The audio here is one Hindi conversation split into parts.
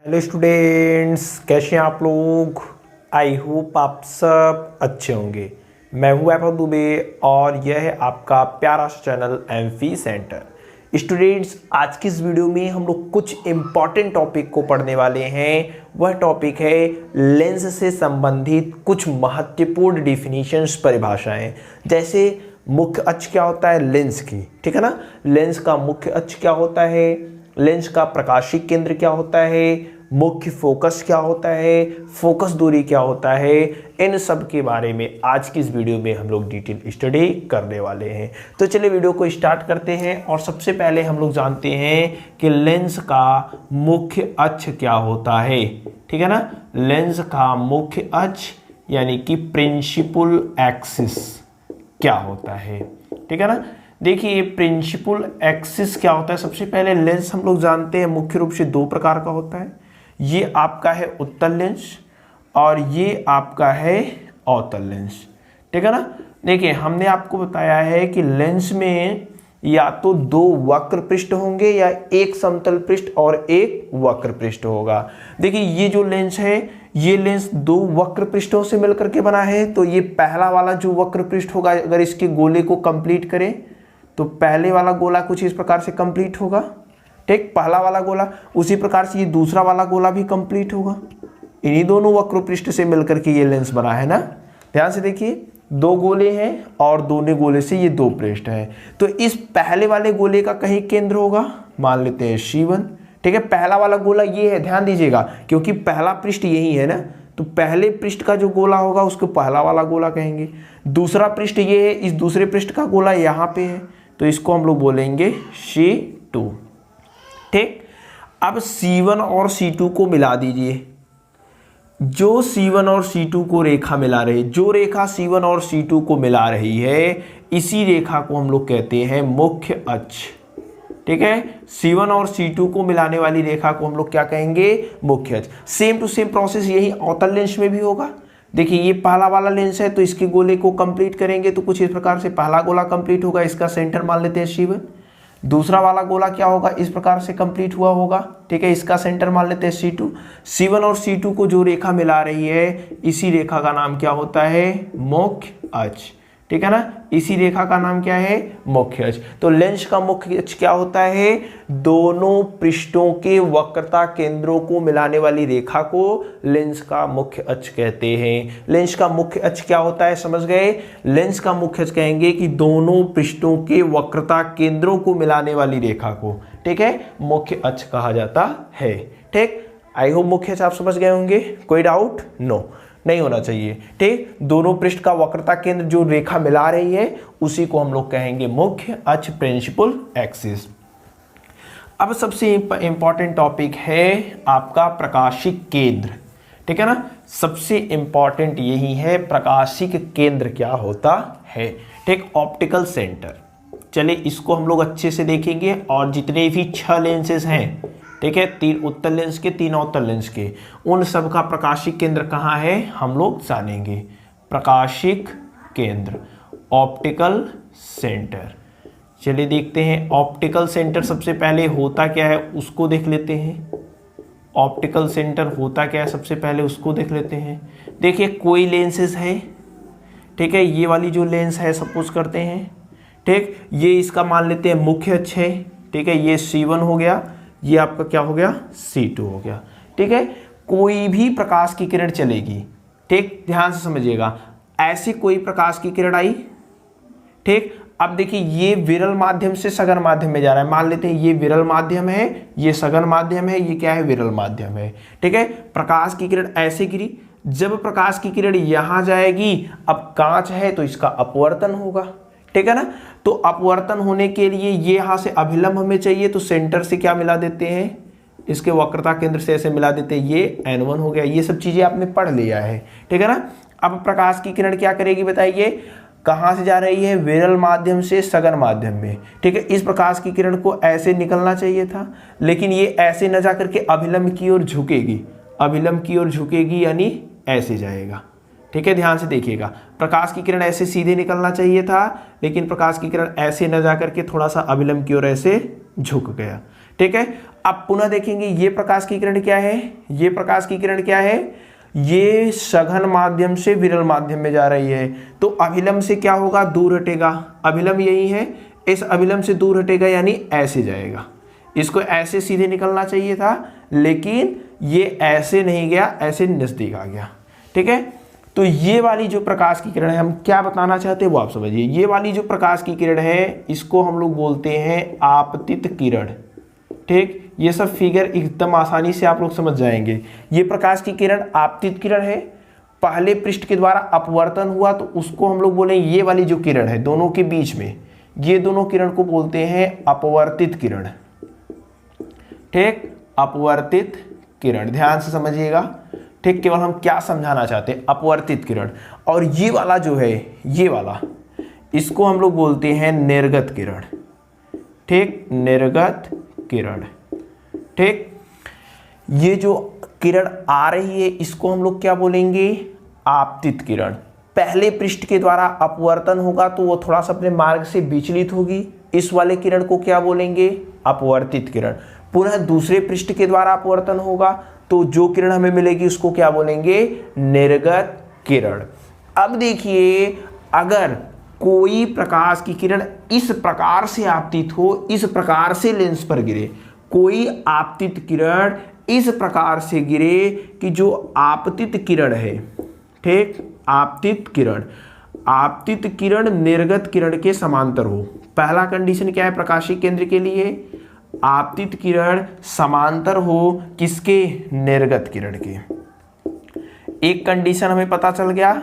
हेलो स्टूडेंट्स, कैसे हैं आप लोग। आई होप आप सब अच्छे होंगे। मैं हूं वैभव दुबे और यह है आपका प्यारा सा चैनल एमफी सेंटर। स्टूडेंट्स, आज की इस वीडियो में हम लोग कुछ इम्पॉर्टेंट टॉपिक को पढ़ने वाले हैं। वह टॉपिक है लेंस से संबंधित कुछ महत्वपूर्ण डिफिनीशंस, परिभाषाएं। जैसे मुख्य अक्ष क्या होता है लेंस की, ठीक है ना। लेंस का मुख्य अक्ष क्या होता है, लेंस का प्रकाशीय केंद्र क्या होता है, मुख्य फोकस क्या होता है, फोकस दूरी क्या होता है, इन सब के बारे में आज की इस वीडियो में हम लोग डिटेल स्टडी करने वाले हैं। तो चलिए वीडियो को स्टार्ट करते हैं। और सबसे पहले हम लोग जानते हैं कि लेंस का मुख्य अक्ष क्या होता है, ठीक है ना। लेंस का मुख्य अक्ष यानी कि प्रिंसिपल एक्सिस क्या होता है, ठीक है ना। देखिए प्रिंसिपल एक्सिस क्या होता है। सबसे पहले लेंस हम लोग जानते हैं मुख्य रूप से दो प्रकार का होता है। ये आपका है उत्तल लेंस और ये आपका है अवतल लेंस, ठीक है ना। देखिए हमने आपको बताया है कि लेंस में या तो दो वक्र पृष्ठ होंगे या एक समतल पृष्ठ और एक वक्र पृष्ठ होगा। देखिए ये जो लेंस है, ये लेंस दो वक्र पृष्ठों से मिलकर के बना है। तो ये पहला वाला जो वक्र पृष्ठ होगा, अगर इसके गोले को कंप्लीट करें तो पहले वाला गोला कुछ इस प्रकार से कंप्लीट होगा, ठीक। पहला वाला गोला, उसी प्रकार से ये दूसरा वाला गोला भी कंप्लीट होगा। इन्हीं दोनों वक्र पृष्ठ से मिलकर के ये लेंस बना है ना। ध्यान से देखिए, दो गोले हैं और दोनों गोले से ये दो पृष्ठ हैं। तो इस पहले वाले गोले का कहीं केंद्र होगा, मान लेते हैं C1, ठीक है। पहला वाला गोला ये है, ध्यान दीजिएगा, क्योंकि पहला पृष्ठ यही है ना। तो पहले पृष्ठ का जो गोला होगा उसको पहला वाला गोला कहेंगे। दूसरा पृष्ठ ये है, इस दूसरे पृष्ठ का गोला यहाँ पे है, तो इसको हम लोग बोलेंगे C2, ठीक। अब C1 और C2 को मिला दीजिए। जो C1 और C2 को रेखा मिला रही, जो रेखा C1 और C2 को मिला रही है, इसी रेखा को हम लोग कहते हैं मुख्य अक्ष, ठीक है। C1 और C2 को मिलाने वाली रेखा को हम लोग क्या कहेंगे, मुख्य अक्ष। सेम टू सेम प्रोसेस यही अवतल लेंस में भी होगा। देखिए ये पहला वाला लेंस है, तो इसके गोले को कंप्लीट करेंगे तो कुछ इस प्रकार से पहला गोला कंप्लीट होगा, इसका सेंटर मान लेते हैं C1। दूसरा वाला गोला क्या होगा, इस प्रकार से कंप्लीट हुआ होगा, ठीक है। इसका सेंटर मान लेते हैं C2। C1 और C2 को जो रेखा मिला रही है, इसी रेखा का नाम क्या होता है, मुख्य अक्ष, ठीक है ना। इसी रेखा का नाम क्या है, मुख्य अक्ष। तो लेंस का मुख्य अक्ष क्या होता है, दोनों पृष्ठों के वक्रता केंद्रों को मिलाने वाली रेखा को लेंस का मुख्य अक्ष कहते हैं। लेंस का मुख्य अक्ष क्या होता है, समझ गए। लेंस का मुख्य अक्ष कहेंगे कि दोनों पृष्ठों के वक्रता केंद्रों को मिलाने वाली रेखा को, ठीक है, मुख्य अक्ष कहा जाता है, ठीक। आई होप मुख्य अक्ष आप समझ गए होंगे। कोई डाउट नो नहीं होना चाहिए, ठीक। दोनों पृष्ठ का वक्रता केंद्र जो रेखा मिला रही है, उसी को हम लोग कहेंगे मुख्य अक्ष, प्रिंसिपल एक्सिस। अब सबसे इंपॉर्टेंट टॉपिक है आपका प्रकाशिक केंद्र, ठीक है ना। सबसे इंपॉर्टेंट यही है, प्रकाशिक केंद्र क्या होता है, ठीक। Optical centre. चलिए इसको हम लोग अच्छे से देखेंगे। और जितने भी 6 लेंसेज हैं, ठीक है, 3 उत्तल लेंस के, 3 अवतल लेंस के, उन सब का प्रकाशिक केंद्र कहाँ है हम लोग जानेंगे। प्रकाशिक केंद्र, ऑप्टिकल सेंटर। चलिए देखते हैं ऑप्टिकल सेंटर सबसे पहले होता क्या है उसको देख लेते हैं। ऑप्टिकल सेंटर होता क्या है सबसे पहले उसको देख लेते हैं। देखिए कोई लेंसेज है, ठीक है, ये वाली जो लेंस है सपोज करते हैं, ठीक, ये इसका मान लेते हैं मुख्य अक्ष है, ठीक है। ये C1 हो गया, ये आपका क्या हो गया, C2 हो गया, ठीक है। कोई भी प्रकाश की किरण चलेगी, ठीक, ध्यान से समझिएगा। ऐसी कोई प्रकाश की किरण आई, ठीक। अब देखिए ये विरल माध्यम से सघन माध्यम में जा रहा है। मान लेते हैं ये विरल माध्यम है, ये सघन माध्यम है, ये क्या है, विरल माध्यम है, ठीक है। प्रकाश की किरण ऐसे गिरी, जब प्रकाश की किरण यहां जाएगी, अब कांच है तो इसका अपवर्तन होगा, ठीक है ना। तो अपवर्तन होने के लिए ये यहां से अभिलंब हमें चाहिए, तो सेंटर से क्या मिला देते हैं, इसके वक्रता केंद्र से ऐसे मिला देते हैं, ये N1 हो गया। ये सब चीजें आपने पढ़ लिया है, ठीक है ना। अब प्रकाश की किरण क्या करेगी बताइए, कहां से जा रही है, विरल माध्यम से सघन माध्यम में, ठीक है। इस प्रकाश की किरण को ऐसे निकलना चाहिए था, लेकिन ये ऐसे न जाकर के अभिलंब की ओर झुकेगी, अभिलंब की ओर झुकेगी यानी ऐसे जाएगा, ठीक है। ध्यान से देखिएगा, प्रकाश की किरण ऐसे सीधे निकलना चाहिए था, लेकिन प्रकाश की किरण ऐसे न जाकर के थोड़ा सा अभिलंब की ओर ऐसे झुक गया, ठीक है। अब पुनः देखेंगे ये प्रकाश की किरण क्या है, ये प्रकाश की किरण क्या है, ये सघन माध्यम से विरल माध्यम में जा रही है, तो अभिलंब से क्या होगा, दूर हटेगा, अभिलंब यही है, इस अभिलंब से दूर हटेगा यानी ऐसे जाएगा, इसको ऐसे सीधे निकलना चाहिए था लेकिन ये ऐसे नहीं गया, ऐसे नजदीक आ गया, ठीक है। तो ये वाली जो प्रकाश की किरण है, हम क्या बताना चाहते हैं वो आप समझिए। ये वाली जो प्रकाश की किरण है इसको हम लोग बोलते हैं आपतित किरण, ठीक। ये सब फिगर एकदम आसानी से आप लोग समझ जाएंगे। ये प्रकाश की किरण आपतित किरण है, पहले पृष्ठ के द्वारा अपवर्तन हुआ तो उसको हम लोग बोले, ये वाली जो किरण है दोनों के बीच में, ये दोनों किरण को बोलते हैं अपवर्तित किरण, ठीक, अपवर्तित किरण, ध्यान से समझिएगा, ठीक। केवल हम क्या समझाना चाहते हैं, अपवर्तित किरण। और ये वाला जो है, ये वाला, इसको हम लोग बोलते हैं निर्गत किरण, ठीक, निर्गत किरण, ठीक। ये जो किरण आ रही है इसको हम लोग क्या बोलेंगे, आपतित किरण। पहले पृष्ठ के द्वारा अपवर्तन होगा तो वो थोड़ा सा अपने मार्ग से विचलित होगी, इस वाले किरण को क्या बोलेंगे, अपवर्तित किरण। पुनः दूसरे पृष्ठ के द्वारा अपवर्तन होगा तो जो किरण हमें मिलेगी उसको क्या बोलेंगे, निर्गत किरण। अब देखिए, अगर कोई प्रकाश की किरण इस प्रकार से आपतित हो, इस प्रकार से लेंस पर गिरे, कोई आपतित किरण इस प्रकार से गिरे कि जो आपतित किरण है, ठीक, आपतित किरण निर्गत किरण के समांतर हो। पहला कंडीशन क्या है प्रकाशिक केंद्र के लिए, आपतित किरण समांतर हो किसके, निर्गत किरण के। एक कंडीशन हमें पता चल गया,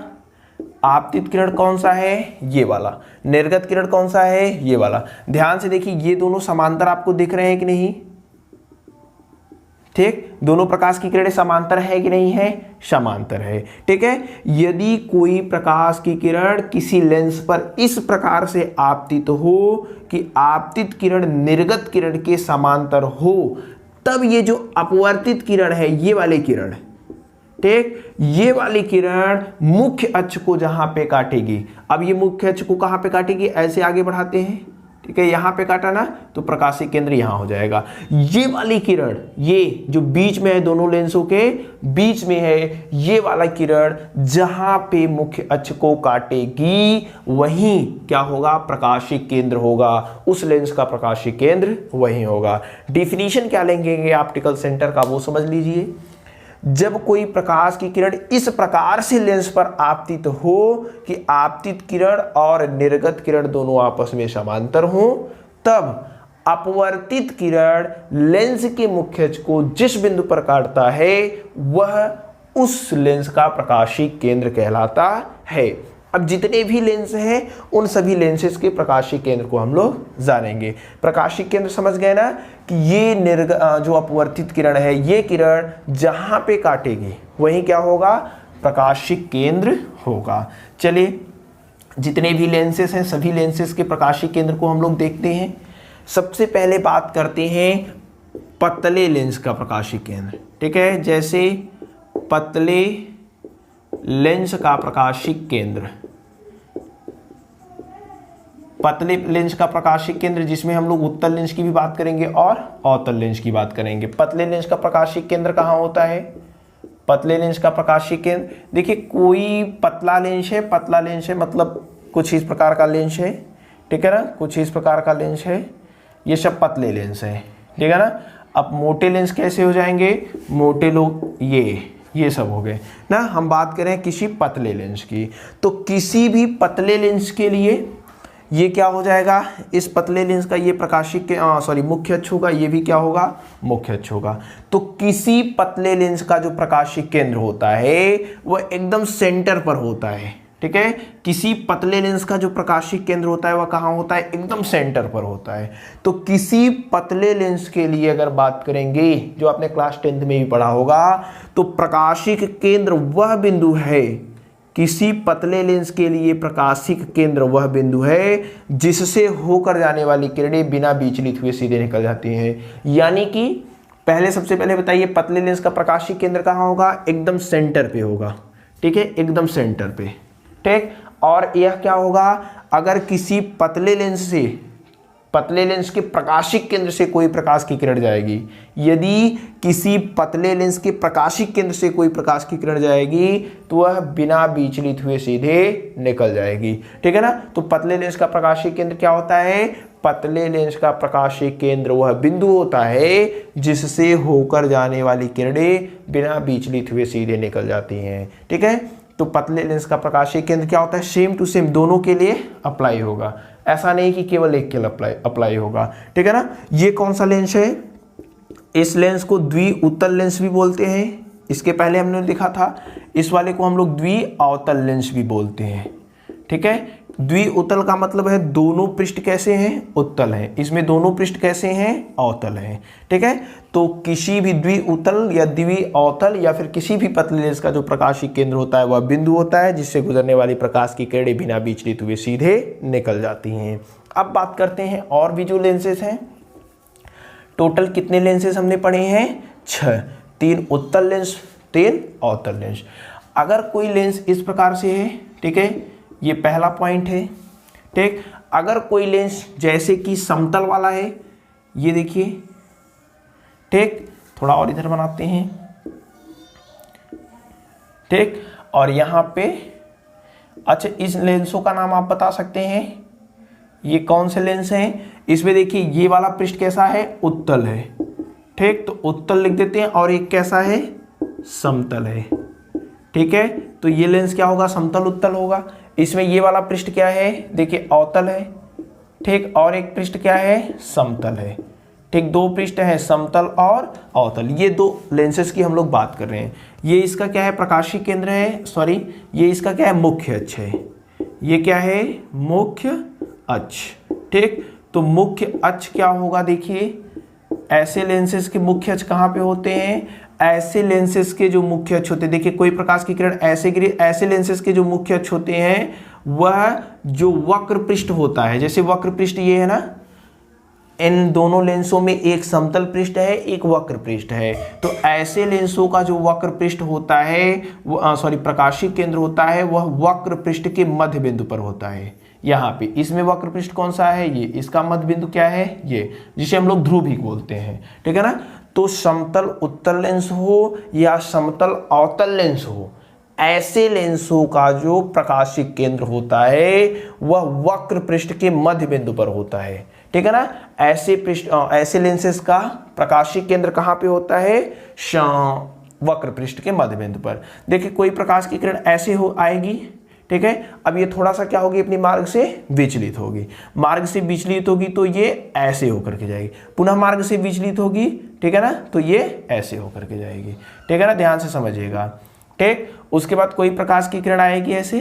आपतित किरण कौन सा है, ये वाला, निर्गत किरण कौन सा है, ये वाला। ध्यान से देखिए ये दोनों समांतर आपको दिख रहे हैं कि नहीं, ठीक, दोनों प्रकाश की किरणें समांतर है कि नहीं है, समांतर है, ठीक है। यदि कोई प्रकाश की किरण किसी लेंस पर इस प्रकार से आपतित हो कि आपतित किरण निर्गत किरण के समांतर हो, तब ये जो अपवर्तित किरण है, ये वाली किरण, ठीक, ये वाली किरण मुख्य अक्ष को जहां पे काटेगी, अब ये मुख्य अक्ष को कहां पे काटेगी, ऐसे आगे बढ़ाते हैं, ठीक है, यहां पे काटा ना तो प्रकाशिक केंद्र यहां हो जाएगा। ये वाली किरण, ये जो बीच में है, दोनों लेंसों के बीच में है, ये वाला किरण जहां पे मुख्य अक्ष को काटेगी वहीं क्या होगा, प्रकाशिक केंद्र होगा, उस लेंस का प्रकाशिक केंद्र वहीं होगा। डिफिनीशन क्या लेंगे ऑप्टिकल सेंटर का वो समझ लीजिए। जब कोई प्रकाश की किरण इस प्रकार से लेंस पर आपतित हो कि आपतित किरण और निर्गत किरण दोनों आपस में समांतर हो, तब अपवर्तित किरण लेंस के मुख्य अक्ष को जिस बिंदु पर काटता है वह उस लेंस का प्रकाशिक केंद्र कहलाता है। अब जितने भी लेंस हैं उन सभी लेंसेज के प्रकाशिक केंद्र को हम लोग जानेंगे। प्रकाशिक केंद्र समझ गए ना कि ये जो अपवर्तित किरण है, ये किरण जहां पे काटेगी वहीं क्या होगा, प्रकाशिक केंद्र होगा। चलिए, जितने भी लेंसेज हैं सभी लेंसेज के प्रकाशिक केंद्र को हम लोग देखते हैं। सबसे पहले बात करते हैं पतले लेंस का प्रकाशिक केंद्र, ठीक है। जैसे पतले लेंस का प्रकाशिक केंद्र, पतले लेंस का प्रकाशिक केंद्र जिसमें हम लोग उत्तल लेंस की भी बात करेंगे और अवतल लेंस की बात करेंगे। पतले लेंस का प्रकाशिक केंद्र कहाँ होता है, पतले लेंस का प्रकाशिक केंद्र, देखिए कोई पतला लेंस है, पतला लेंस है मतलब कुछ इस प्रकार का लेंस है, ठीक है ना, कुछ इस प्रकार का लेंस है, ये सब पतले लेंस है, ठीक है ना। अब मोटे लेंस कैसे हो जाएंगे, मोटे लोग ये सब हो गए ना। हम बात करें किसी पतले लेंस की, तो किसी भी पतले लेंस के लिए ये क्या हो जाएगा, इस पतले लेंस का ये प्रकाशिक के मुख्य अक्ष होगा, ये भी क्या होगा, मुख्य अक्ष होगा। तो किसी पतले लेंस का जो प्रकाशिक केंद्र होता है वह एकदम सेंटर पर होता है, ठीक है। किसी पतले लेंस का जो प्रकाशिक केंद्र होता है वह कहाँ होता है, एकदम सेंटर पर होता है। तो किसी पतले लेंस के लिए अगर बात करेंगे, जो आपने क्लास 10th में भी पढ़ा होगा, तो प्रकाशिक केंद्र वह बिंदु है, किसी पतले लेंस के लिए प्रकाशिक केंद्र वह बिंदु है जिससे होकर जाने वाली किरणें बिना विचलित हुए सीधे निकल जाती हैं। यानी कि सबसे पहले बताइए पतले लेंस का प्रकाशिक केंद्र कहाँ होगा, एकदम सेंटर पे होगा, ठीक है, एकदम सेंटर पे, ठीक। और यह क्या होगा, अगर किसी पतले लेंस से पतले लेंस के प्रकाशिक केंद्र से कोई प्रकाश की किरण जाएगी, यदि किसी पतले लेंस के प्रकाशिक केंद्र से कोई प्रकाश की किरण जाएगी तो वह बिना विचलित हुए सीधे निकल जाएगी। ठीक है ना। तो पतले लेंस का प्रकाशिक केंद्र क्या होता है? पतले लेंस का प्रकाशिक केंद्र वह बिंदु होता है जिससे होकर जाने वाली किरणें बिना विचलित हुए सीधे निकल जाती हैं। ठीक है। तो पतले लेंस का प्रकाशिक केंद्र क्या होता है? सेम टू सेम दोनों के लिए अप्लाई होगा, ऐसा नहीं कि केवल एक के लिए अप्लाई होगा। ठीक है ना। ये कौन सा लेंस है? इस लेंस को द्विउत्तल लेंस भी बोलते हैं। इसके पहले हमने देखा था इस वाले को हम लोग द्विअवतल लेंस भी बोलते हैं। ठीक है। द्विउत्तल का मतलब है दोनों पृष्ठ कैसे हैं? उत्तल हैं। इसमें दोनों पृष्ठ कैसे हैं? अवतल हैं। ठीक है। तो किसी भी द्विउत्तल या द्विअवतल या फिर किसी भी पतले लेंस का जो प्रकाशिक केंद्र होता है वह बिंदु होता है जिससे गुजरने वाली प्रकाश की किरणें बिना विचलित हुए सीधे निकल जाती हैं। अब बात करते हैं और भी जो लेंसेज हैं। टोटल कितने लेंसेज हमने पढ़े हैं? 6। 3 उत्तल लेंस, 3 अवतल लेंस। अगर कोई लेंस इस प्रकार से है, ठीक है, ये पहला पॉइंट है। ठीक। अगर कोई लेंस जैसे कि समतल वाला है, ये देखिए। ठीक। थोड़ा और इधर बनाते हैं। ठीक। और यहाँ पे अच्छा, इस लेंसों का नाम आप बता सकते हैं? ये कौन से लेंस हैं? इसमें देखिए ये वाला पृष्ठ कैसा है? उत्तल है। ठीक। तो उत्तल लिख देते हैं। और एक कैसा है? समतल है। ठीक है। तो ये लेंस क्या होगा? समतल उत्तल होगा। इसमें ये वाला पृष्ठ क्या है? देखिए अवतल है। ठीक। और एक पृष्ठ क्या है? समतल है। ठीक। 2 पृष्ठ हैं, समतल और अवतल। ये 2 लेंसेज की हम लोग बात कर रहे हैं। ये इसका क्या है? प्रकाशिक केंद्र है, सॉरी ये इसका क्या है? मुख्य अक्ष है। ये क्या है? मुख्य अक्ष। ठीक। तो मुख्य अक्ष क्या होगा? देखिए ऐसे लेंसेज के मुख्य अक्ष कहाँ पे होते हैं? ऐसे लेंसेज के जो मुख्य अक्ष होते हैं, देखिए कोई प्रकाश की किरण ऐसे गिरे, ऐसे लेंसेज के जो मुख्य अक्ष होते हैं वह जो वक्र पृष्ठ होता है, जैसे वक्र पृष्ठ ये है ना, इन दोनों लेंसों में एक समतल पृष्ठ है, एक वक्र पृष्ठ है। तो ऐसे लेंसों का जो वक्र पृष्ठ होता है, प्रकाशिक केंद्र होता है, वह वक्र पृष्ठ के मध्य बिंदु पर होता है। यहाँ पे इसमें वक्र पृष्ठ कौन सा है? ये। इसका मध्य बिंदु क्या है? ये, जिसे हम लोग ध्रुव भी बोलते हैं। ठीक है ना। तो समतल उत्तल लेंस हो या समतल अवतल लेंस हो, ऐसे लेंसों का जो प्रकाशिक केंद्र होता है वह वक्र पृष्ठ के मध्य बिंदु पर होता है। ठीक है ना। ऐसे लेंसेस का प्रकाशिक केंद्र कहाँ पे होता है? वक्र पृष्ठ के मध्य बिंदु पर। देखिए कोई प्रकाश की किरण ऐसे हो आएगी। ठीक है। अब ये थोड़ा सा क्या होगी? अपनी मार्ग से विचलित होगी। मार्ग से विचलित होगी तो ये ऐसे होकर के जाएगी, पुनः मार्ग से विचलित होगी। ठीक है ना। तो ये ऐसे होकर के जाएगी। ठीक है ना। ध्यान से समझिएगा। ठीक। उसके बाद कोई प्रकाश की किरण आएगी ऐसे।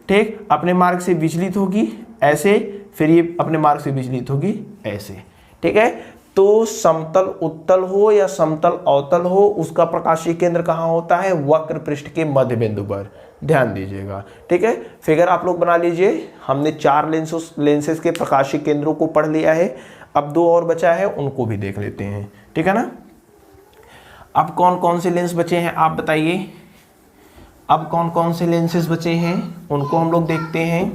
ठीक। अपने मार्ग से विचलित होगी ऐसे, फिर ये अपने मार्ग से विचलित होगी ऐसे। ठीक है। तो समतल उत्तल हो या समतल अवतल हो, उसका प्रकाशिक केंद्र कहाँ होता है? वक्र पृष्ठ के मध्य बिंदु पर। ध्यान दीजिएगा। ठीक है। फिगर आप लोग बना लीजिए। हमने 4 लेंसेज के प्रकाशिक केंद्रों को पढ़ लिया है। अब 2 और बचा है, उनको भी देख लेते हैं। ठीक है ना। अब कौन कौन से लेंस बचे हैं आप बताइए? अब कौन कौन से लेंसेज बचे हैं उनको हम लोग देखते हैं।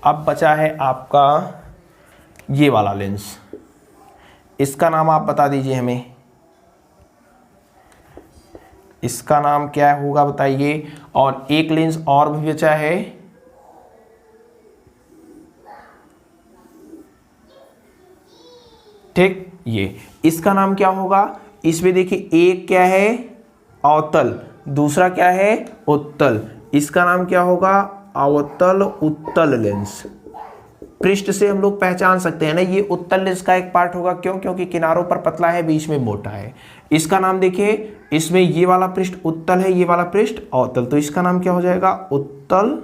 अब बचा है आपका ये वाला लेंस। इसका नाम आप बता दीजिए हमें। इसका नाम क्या होगा बताइए? और एक लेंस और भी बचा है, ठीक। ये इसका नाम क्या होगा? इसमें देखिए एक क्या है? अवतल, दूसरा क्या है? उत्तल। इसका नाम क्या होगा? अवतल उत्तल लेंस। पृष्ठ से हम लोग पहचान सकते हैं ना, ये उत्तल लेंस का एक पार्ट होगा। क्यों? क्योंकि किनारों पर पतला है, बीच में मोटा है। इसका नाम देखिए, इसमें ये वाला पृष्ठ उत्तल है, ये वाला पृष्ठ अवतल, तो इसका नाम क्या हो जाएगा? उत्तल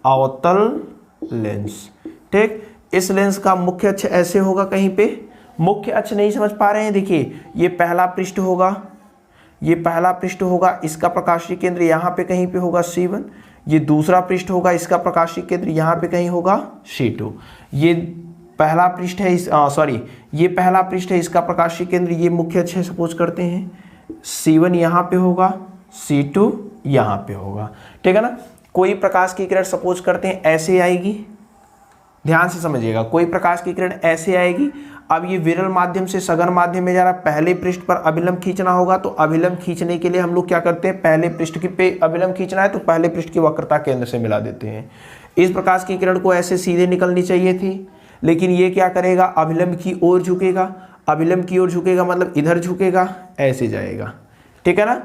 अवतल लेंस। ठीक। इस लेंस का मुख्य अक्ष ऐसे होगा, कहीं पे मुख्य अक्ष नहीं समझ पा रहे हैं? देखिए ये पहला पृष्ठ होगा, ये पहला पृष्ठ होगा, इसका प्रकाशीय केंद्र यहाँ पे कहीं पे होगा C1। ये दूसरा पृष्ठ होगा, इसका प्रकाशीय केंद्र यहाँ पे कहीं होगा C2। ये पहला पृष्ठ है, ये पहला पृष्ठ है, इसका प्रकाशीय केंद्र ये मुख्य अक्ष है, सपोज करते हैं C1 यहाँ पे होगा, C2 यहाँ पे होगा। ठीक है ना। कोई प्रकाश की किरण सपोज करते हैं ऐसे आएगी, ध्यान से समझिएगा, कोई प्रकाश की किरण ऐसे आएगी, अब ये विरल माध्यम से सघन माध्यम में जा रहा है, पहले पृष्ठ पर अभिलंब खींचना होगा, तो अभिलंब खींचने के लिए हम लोग क्या करते हैं, पहले पृष्ठ की पे अभिलंब खींचना है तो पहले पृष्ठ की वक्रता केंद्र से मिला देते हैं। इस प्रकाश की किरण को ऐसे सीधे निकलनी चाहिए थी, लेकिन ये क्या करेगा, अभिलंब की ओर झुकेगा, अभिलंब की ओर झुकेगा मतलब इधर झुकेगा, ऐसे जाएगा, ठीक है ना।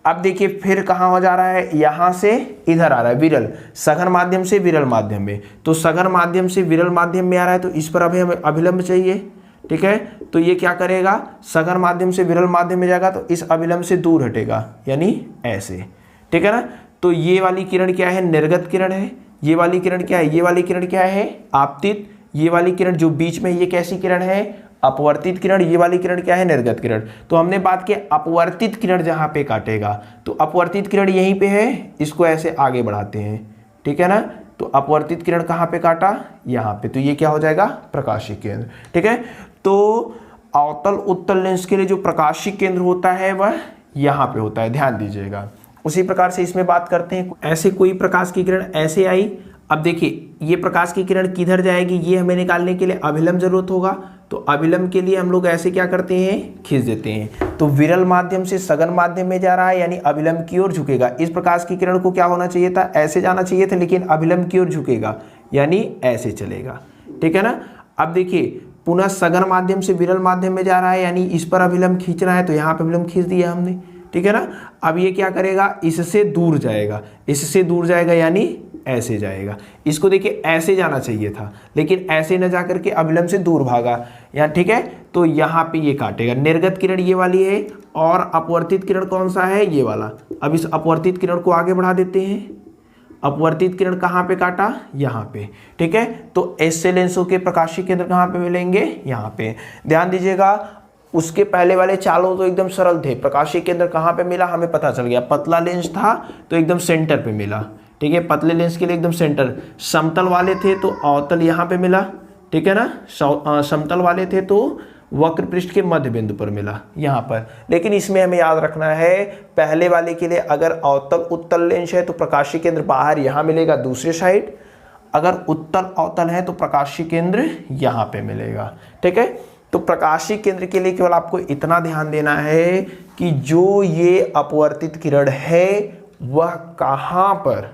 अब देखिए फिर कहाँ हो जा रहा है, यहाँ से इधर आ रहा है, विरल सघन माध्यम से विरल माध्यम में, तो सघन माध्यम से विरल माध्यम में आ रहा है तो इस पर अभी हमें अभिलंब चाहिए, ठीक है। तो ये क्या करेगा, सघन माध्यम से विरल माध्यम में जाएगा तो इस अभिलंब से दूर हटेगा, यानी ऐसे, ठीक है ना। तो ये वाली किरण क्या है, निर्गत किरण है, ये वाली किरण क्या है, ये वाली किरण क्या है, आपतित, ये वाली किरण जो बीच में ये कैसी किरण है, अपवर्तित किरण, ये वाली किरण क्या है, निर्गत किरण। तो हमने बात की अपवर्तित किरण जहां पे काटेगा, तो अपवर्तित किरण यहीं पे है, इसको ऐसे आगे बढ़ाते हैं, ठीक है ना। तो अपवर्तित किरण कहां पे काटा, यहां पे, तो ये क्या हो जाएगा, प्रकाशीय केंद्र, ठीक है। तो अवतल उत्तल लेंस के लिए जो प्रकाशीय केंद्र होता है वह यहां पे होता है, ध्यान दीजिएगा। उसी प्रकार से इसमें बात करते हैं, ऐसे कोई प्रकाश की किरण ऐसे आई, अब देखिए ये प्रकाश की किरण किधर जाएगी, ये हमें निकालने के लिए अभिलंब जरूरत होगा, तो अभिलंब के लिए हम लोग ऐसे क्या करते हैं, खींच देते हैं। तो विरल माध्यम से सघन माध्यम में जा रहा है, यानी अभिलंब की ओर झुकेगा। इस प्रकाश की किरण को क्या होना चाहिए था, ऐसे जाना चाहिए था, लेकिन अभिलंब की ओर झुकेगा, यानी ऐसे चलेगा, ठीक है ना। अब देखिए पुनः सघन माध्यम से विरल माध्यम में जा रहा है, यानी इस पर अभिलंब खींचना है, तो यहाँ पे अभिलंब खींच दिया हमने, ठीक है ना। अब ये क्या करेगा, इससे दूर जाएगा, इससे दूर जाएगा यानी ऐसे जाएगा। इसको देखिए ऐसे जाना चाहिए था, लेकिन ऐसे न जाकर के अभिलंब से दूर भागा यहाँ, ठीक है। तो यहाँ पे ये काटेगा, निर्गत किरण ये वाली है और अपवर्तित किरण कौन सा है, ये वाला। अब इस अपवर्तित किरण को आगे बढ़ा देते हैं, अपवर्तित किरण कहाँ पे काटा, यहाँ पे, ठीक है। तो ऐसे लेंसों के प्रकाशीय केंद्र कहाँ पे मिलेंगे, यहाँ पे। ध्यान दीजिएगा, उसके पहले वाले चालों तो एकदम सरल थे, प्रकाशीय केंद्र कहाँ पे मिला हमें पता चल गया, पतला लेंस था तो एकदम सेंटर पे मिला, ठीक है। पतले लेंस के लिए एकदम सेंटर, समतल वाले थे तो अवतल यहाँ पे मिला, ठीक है ना। समतल वाले थे तो वक्र पृष्ठ के मध्य बिंदु पर मिला, यहाँ पर। लेकिन इसमें हमें याद रखना है, पहले वाले के लिए अगर अवतल उत्तल लेंस है तो प्रकाशीय केंद्र बाहर यहाँ मिलेगा दूसरे साइड, अगर उत्तल अवतल है तो प्रकाशीय केंद्र यहाँ पे मिलेगा, ठीक है। तो प्रकाशीय केंद्र के लिए केवल आपको इतना ध्यान देना है कि जो ये अपवर्तित किरण है वह कहाँ पर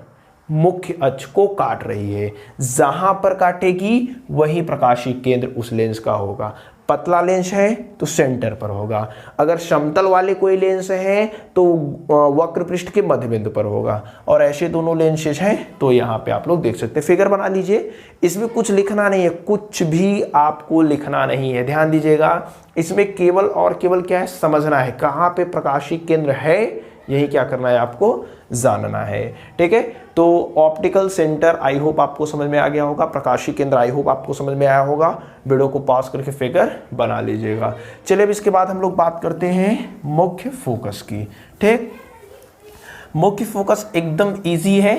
मुख्य अक्ष को काट रही है, जहां पर काटेगी वही प्रकाशीय केंद्र उस लेंस का होगा। पतला लेंस है तो सेंटर पर होगा, अगर समतल वाले कोई लेंस है तो वक्र पृष्ठ के मध्य बिंदु पर होगा, और ऐसे दोनों लेंसेज हैं तो यहाँ पे आप लोग देख सकते हैं। फिगर बना लीजिए, इसमें कुछ लिखना नहीं है, कुछ भी आपको लिखना नहीं है, ध्यान दीजिएगा। इसमें केवल और केवल क्या है, समझना है कहाँ पे प्रकाशीय केंद्र है, यही क्या करना है आपको जानना है, ठीक है। तो ऑप्टिकल सेंटर आई होप आपको समझ में आ गया होगा, प्रकाशीय केंद्र आई होप आपको समझ में आया होगा। वीडियो को पॉज करके फिगर बना लीजिएगा। चलिए अब इसके बाद हम लोग बात करते हैं मुख्य फोकस की, ठीक। मुख्य फोकस एकदम इजी है,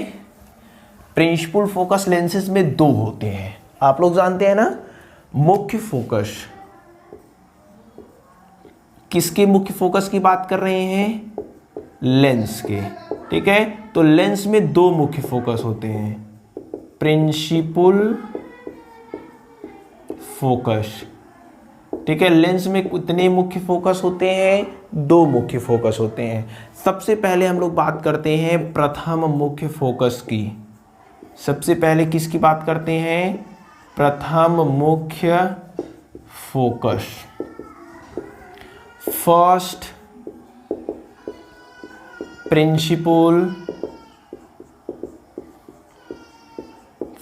प्रिंसिपल फोकस लेंसेज में दो होते हैं, आप लोग जानते हैं ना। मुख्य फोकस, किसके मुख्य फोकस की बात कर रहे हैं, लेंस के, ठीक है। तो लेंस में दो मुख्य फोकस होते हैं, प्रिंसिपल फोकस, ठीक है। लेंस में कितने मुख्य फोकस होते हैं, दो मुख्य फोकस होते हैं। सबसे पहले हम लोग बात करते हैं प्रथम मुख्य फोकस की। सबसे पहले किसकी बात करते हैं, प्रथम मुख्य फोकस, फर्स्ट प्रिंसिपल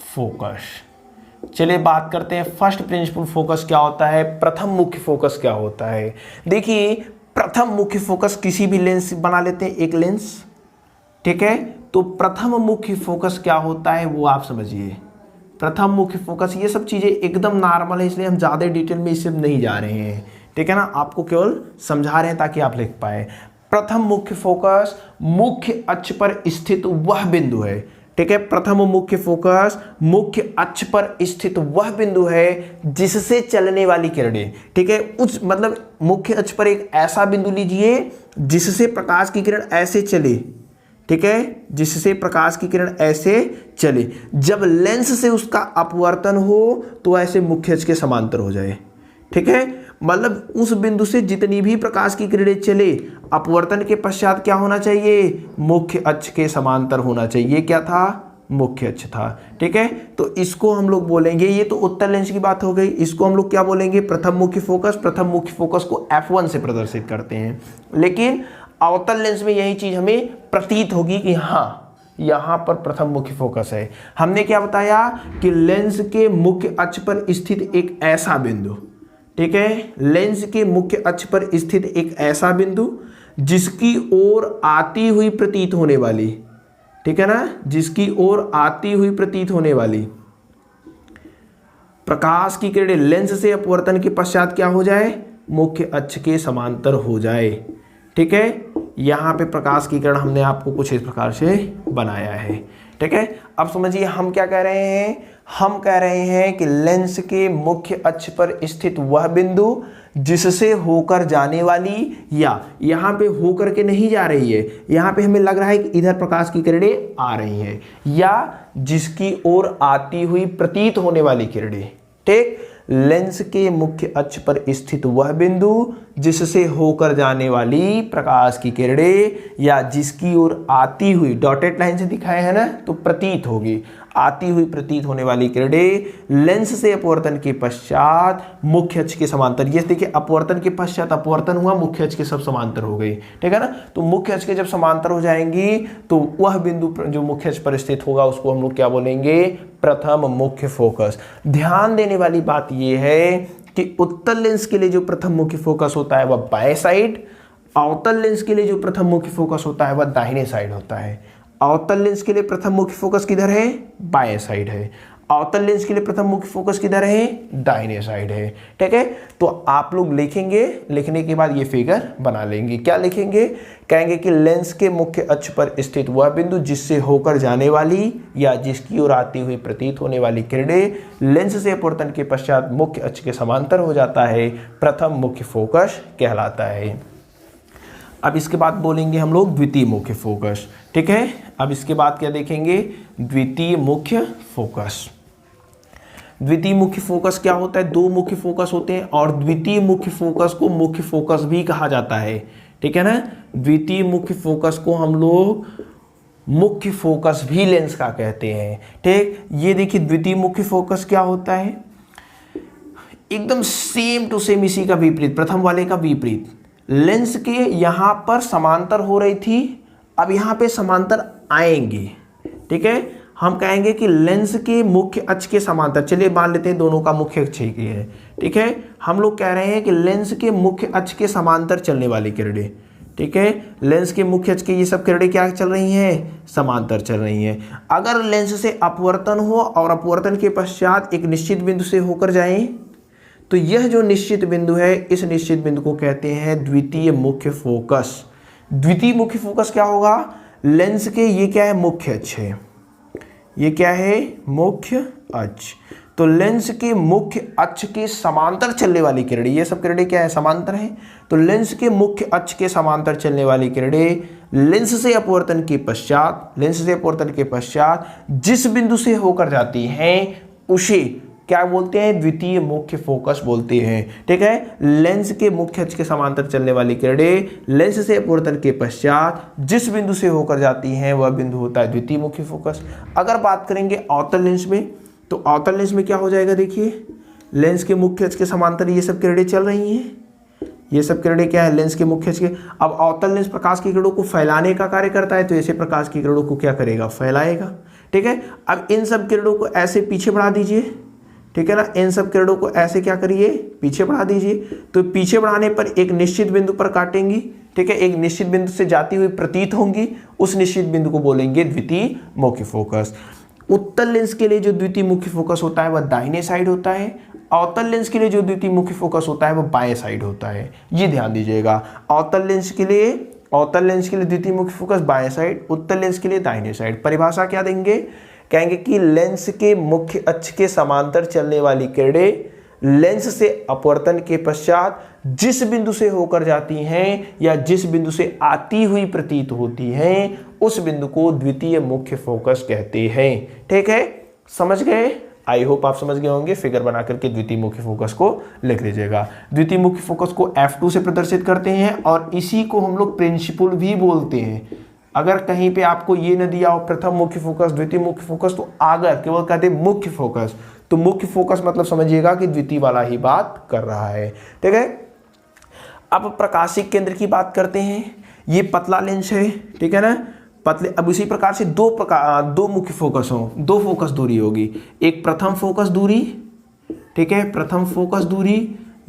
फोकस। चलिए बात करते हैं फर्स्ट प्रिंसिपल फोकस क्या होता है, प्रथम मुख्य फोकस क्या होता है। देखिए प्रथम मुख्य फोकस किसी भी लेंस बना लेते हैं, एक लेंस, ठीक है। तो प्रथम मुख्य फोकस क्या होता है वो आप समझिए। प्रथम मुख्य फोकस, ये सब चीजें एकदम नॉर्मल है, इसलिए हम ज्यादा डिटेल में इससे नहीं जा रहे हैं, ठीक है ना। आपको केवल समझा रहे हैं ताकि आप लिख पाए। प्रथम मुख्य फोकस मुख्य अक्ष पर स्थित वह बिंदु है, ठीक है। प्रथम मुख्य फोकस मुख्य अक्ष पर स्थित वह बिंदु है जिससे चलने वाली किरणें, ठीक है, उस मतलब मुख्य अक्ष पर एक ऐसा बिंदु लीजिए जिससे प्रकाश की किरण ऐसे चले, ठीक है, जिससे प्रकाश की किरण ऐसे चले। जब लेंस से उसका अपवर्तन हो तो ऐसे मुख्य अक्ष के समांतर हो जाए। ठीक है, मतलब उस बिंदु से जितनी भी प्रकाश की किरणें चले, अपवर्तन के पश्चात क्या होना चाहिए, मुख्य अक्ष के समांतर होना चाहिए। क्या था, मुख्य अक्ष था। ठीक है, तो इसको हम लोग बोलेंगे, ये तो उत्तल लेंस की बात हो गई, इसको हम लोग क्या बोलेंगे, प्रथम मुख्य फोकस। प्रथम मुख्य फोकस को F1 से प्रदर्शित करते हैं। लेकिन अवतल लेंस में यही चीज हमें प्रतीत होगी कि हाँ यहां पर प्रथम मुख्य फोकस है। हमने क्या बताया कि लेंस के मुख्य अक्ष पर स्थित एक ऐसा बिंदु, ठीक है, लेंस के मुख्य अक्ष पर स्थित एक ऐसा बिंदु जिसकी ओर आती हुई प्रतीत होने वाली, ठीक है ना, जिसकी ओर आती हुई प्रतीत होने वाली प्रकाश की किरणें लेंस से अपवर्तन के पश्चात क्या हो जाए, मुख्य अक्ष के समांतर हो जाए। ठीक है, यहां पे प्रकाश की किरण हमने आपको कुछ इस प्रकार से बनाया है। ठीक है, अब समझिए हम क्या कह रहे हैं, हम कह रहे हैं कि लेंस के मुख्य अक्ष पर स्थित वह बिंदु जिससे होकर जाने वाली, या यहां पे होकर के नहीं जा रही है, यहां पे हमें लग रहा है कि इधर प्रकाश की किरणें आ रही हैं, या जिसकी ओर आती हुई प्रतीत होने वाली किरणें। ठीक, लेंस के मुख्य अक्ष पर स्थित वह बिंदु जिससे होकर जाने वाली प्रकाश की किरणें, या जिसकी ओर आती हुई, डॉटेड लाइन से दिखाए है ना, तो प्रतीत होगी, आती हुई प्रतीत होने वाली किरणें लेंस से अपवर्तन के पश्चात मुख्य अक्ष के समांतर। ये देखिए, अपवर्तन के पश्चात अपवर्तन हुआ, मुख्य अक्ष के सब समांतर हो गई। ठीक है ना, तो मुख्य अक्ष के जब समांतर हो जाएंगी तो वह बिंदु जो मुख्य अक्ष पर स्थित होगा उसको हम लोग क्या बोलेंगे, प्रथम मुख्य फोकस। ध्यान देने वाली बात यह है कि उत्तल लेंस के लिए जो प्रथम मुख्य फोकस होता है वह बाएं साइड, अवतल लेंस के लिए जो प्रथम मुख्य फोकस होता है वह दाहिने साइड होता है। अवतल लेंस के लिए प्रथम मुख्य फोकस किधर है, बाएं साइड है। अवतल लेंस के लिए प्रथम मुख्य फोकस किधर है, दाहिने साइड है। ठीक है, तो आप लोग लिखेंगे, लिखने के बाद ये फिगर बना लेंगे। क्या लिखेंगे, कहेंगे कि लेंस के मुख्य अक्ष पर स्थित वह बिंदु जिससे होकर जाने वाली या जिसकी ओर आती हुई प्रतीत होने वाली किरणें लेंस से अपवर्तन के पश्चात मुख्य अक्ष के समांतर हो जाता है, प्रथम मुख्य फोकस कहलाता है। अब इसके बाद बोलेंगे हम लोग द्वितीय मुख्य फोकस। ठीक है, अब इसके बाद क्या देखेंगे, द्वितीय मुख्य फोकस। द्वितीय मुख्य फोकस क्या होता है, दो मुख्य फोकस होते हैं और द्वितीय मुख्य फोकस को मुख्य फोकस भी कहा जाता है। ठीक है ना, द्वितीय मुख्य फोकस को हम लोग मुख्य फोकस भी लेंस का कहते हैं। ठीक, ये देखिए द्वितीय मुख्य फोकस क्या होता है, एकदम सेम टू सेम इसी का विपरीत, प्रथम वाले का विपरीत। लेंस के यहां पर समांतर हो रही थी, अब यहां पे समांतर आएंगे। ठीक है, हम कहेंगे कि लेंस के मुख्य अक्ष के समांतर, चलिए मान लेते हैं दोनों का मुख्य अक्ष एक ही है। ठीक है, हम लोग कह रहे हैं कि लेंस के मुख्य अक्ष के समांतर चलने वाली किरणें, ठीक है, लेंस के मुख्य अक्ष के ये सब किरणें क्या चल रही हैं, समांतर चल रही हैं। अगर लेंस से अपवर्तन हो और अपवर्तन के पश्चात एक निश्चित बिंदु से होकर जाएं, तो यह जो निश्चित बिंदु है, इस निश्चित बिंदु को कहते हैं द्वितीय मुख्य फोकस। द्वितीय मुख्य फोकस क्या होगा, लेंस के ये क्या है, मुख्य अक्ष है, ये क्या है, मुख्य अक्ष। तो लेंस के मुख्य अक्ष के समांतर चलने वाली किरणें, ये सब किरणें क्या है, समांतर है। तो लेंस के मुख्य अक्ष के समांतर चलने वाली किरणें लेंस से अपवर्तन के पश्चात, लेंस से अपवर्तन के पश्चात जिस बिंदु से होकर जाती हैं उसे क्या बोलते हैं, द्वितीय मुख्य फोकस बोलते हैं। ठीक है, लेंस के मुख्य अक्ष के समांतर चलने वाली किरणें लेंस से अपवर्तन के पश्चात जिस बिंदु से होकर जाती हैं वह बिंदु होता है द्वितीय मुख्य फोकस। अगर बात करेंगे अवतल लेंस में, तो अवतल लेंस में क्या हो जाएगा, देखिए लेंस के मुख्य अक्ष के समांतर ये सब किरणें चल रही हैं, ये सब किरणें क्या है, लेंस के मुख्य अक्ष के। अब अवतल लेंस प्रकाश की किरणों को फैलाने का कार्य करता है, तो ऐसे प्रकाश की किरणों को क्या करेगा, फैलाएगा। ठीक है, अब इन सब किरणों को ऐसे पीछे बढ़ा दीजिए, ठीक है ना, इन सब किरणों को ऐसे क्या करिए, पीछे बढ़ा दीजिए। तो पीछे बढ़ाने पर एक निश्चित बिंदु पर काटेंगी, ठीक है, एक निश्चित बिंदु से जाती हुई प्रतीत होंगी, उस निश्चित बिंदु को बोलेंगे द्वितीय मुख्य फोकस। उत्तल लेंस के लिए जो द्वितीय मुख्य फोकस होता है वह दाहिने साइड होता है, अवतल लेंस के लिए जो द्वितीय मुख्य फोकस होता है वह बाएं साइड होता है। ये ध्यान दीजिएगा, अवतल लेंस के लिए द्वितीय मुख्य फोकस बाएं साइड, उत्तल लेंस के लिए दाहिने साइड। परिभाषा क्या देंगे, कहेंगे कि लेंस के मुख्य अक्ष के समांतर चलने वाली किरणें लेंस से अपवर्तन के पश्चात जिस बिंदु से होकर जाती हैं या जिस बिंदु से आती हुई प्रतीत होती हैं उस बिंदु को द्वितीय मुख्य फोकस कहते हैं। ठीक है, समझ गए? आई होप आप समझ गए होंगे। फिगर बना करके द्वितीय मुख्य फोकस को लिख लीजिएगा। द्वितीय मुख्य फोकस को F2 से प्रदर्शित करते हैं और इसी को हम लोग प्रिंसिपल भी बोलते हैं। अगर कहीं पे आपको ये न दिया हो प्रथम मुख्य फोकस, द्वितीय मुख्य फोकस, तो अगर केवल कहते हैं मुख्य फोकस, तो मुख्य फोकस मतलब समझिएगा कि द्वितीय वाला ही बात कर रहा है। ठीक है, अब प्रकाशिक केंद्र की बात करते हैं। ये पतला लेंस है, ठीक है ना, पतले। अब इसी प्रकार से दो मुख्य फोकस हो, दो फोकस दूरी होगी। एक प्रथम फोकस दूरी, ठीक है, प्रथम फोकस दूरी,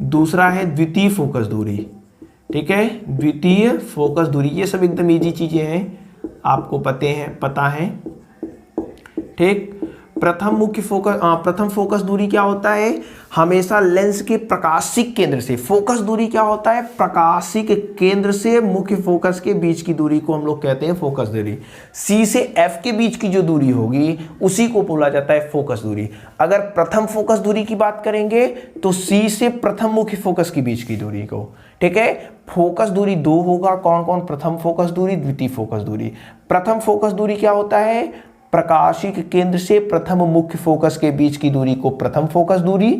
दूसरा है द्वितीय फोकस दूरी। ठीक है, द्वितीय फोकस दूरी। ये सब एकदम इजी चीजें हैं, आपको पता है। ठीक, प्रथम फोकस दूरी क्या होता है? हमेशा लेंस के प्रकाशिक केंद्र से, फोकस दूरी क्या होता है? प्रकाशिक केंद्र से मुख्य फोकस के बीच की दूरी को हम लोग कहते हैं फोकस दूरी। C से F के बीच की जो दूरी होगी उसी को बोला जाता है फोकस दूरी। अगर प्रथम फोकस दूरी की बात करेंगे तो C से प्रथम मुख्य फोकस के बीच की दूरी को, ठीक है, फोकस दूरी दो होगा। कौन कौन? प्रथम फोकस दूरी, द्वितीय फोकस दूरी। प्रथम फोकस दूरी क्या होता है? प्रकाशिक केंद्र से प्रथम मुख्य फोकस के बीच की दूरी को प्रथम फोकस दूरी,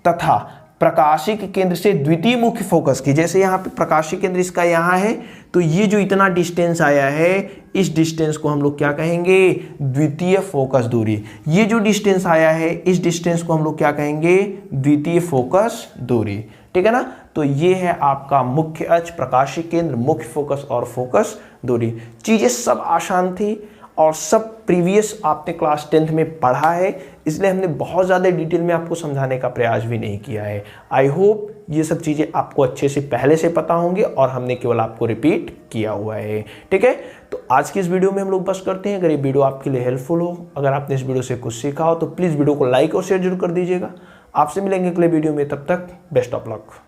तथा प्रकाशिक केंद्र से द्वितीय मुख्य फोकस की, जैसे यहाँ पे प्रकाशिक केंद्र इसका यहाँ है, तो ये जो इतना डिस्टेंस आया है, इस डिस्टेंस को हम लोग क्या कहेंगे? द्वितीय फोकस दूरी। ये जो डिस्टेंस आया है, इस डिस्टेंस को हम लोग क्या कहेंगे? द्वितीय फोकस दूरी। ठीक है ना, तो ये है आपका मुख्य अक्ष, प्रकाशिक केंद्र, मुख्य फोकस और फोकस दूरी। चीजें सब आसान थी और सब प्रीवियस आपने क्लास 10th में पढ़ा है, इसलिए हमने बहुत ज़्यादा डिटेल में आपको समझाने का प्रयास भी नहीं किया है। आई होप ये सब चीज़ें आपको अच्छे से पहले से पता होंगे और हमने केवल आपको रिपीट किया हुआ है। ठीक है, तो आज की इस वीडियो में हम लोग बस करते हैं। अगर ये वीडियो आपके लिए हेल्पफुल हो, अगर आपने इस वीडियो से कुछ सीखा हो, तो प्लीज़ वीडियो को लाइक और शेयर जरूर कर दीजिएगा। आपसे मिलेंगे अगले वीडियो में, तब तक बेस्ट ऑफ लक।